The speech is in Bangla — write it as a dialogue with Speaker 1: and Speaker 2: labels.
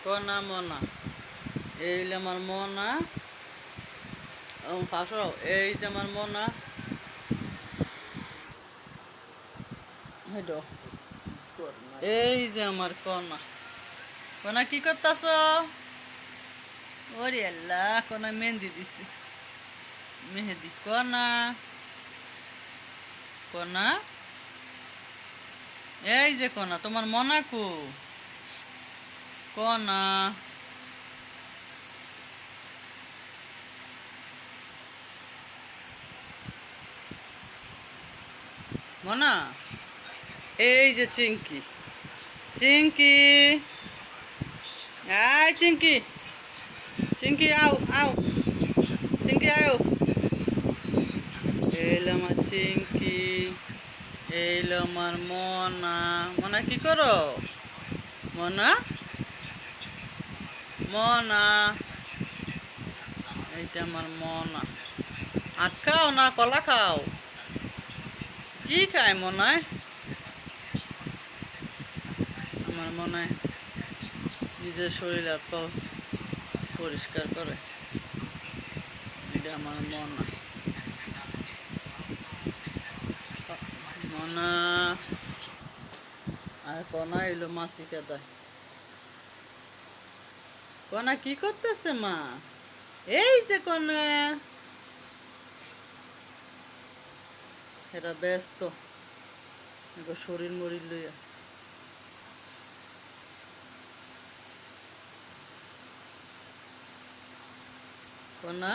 Speaker 1: কনা মনা এই হইলে আমার মনা ফাঁসরাও এই যে আমার মনা হেডো এই যে আমার কনা কনা কি করতেছ ওরে আল্লাহ কনা মেহেন্দি দিছি মেহেদি কনা কনা এই যে কনা তোমার মনা কো কনা মনা এই যে চিঙ্কি চিঙ্কি আয় চিঙ্কি চিঙ্কি আও আও চিঙ্কি আও এইলো আমার চিঙ্কি এইলো আমার মনা মনা কি করো মনা মনা এইটা আমার মনা আট খাও না কলা খাও কি খায় মনায় আমার মনে নিজের শরীর আর পরিষ্কার করে এটা আমার মনা মনা আর কনা এলো মাসি কেদায় কনা কি করতেছে মা এই যে কনা সেটা ব্যস্ত শরীর মরির লইয়া কনা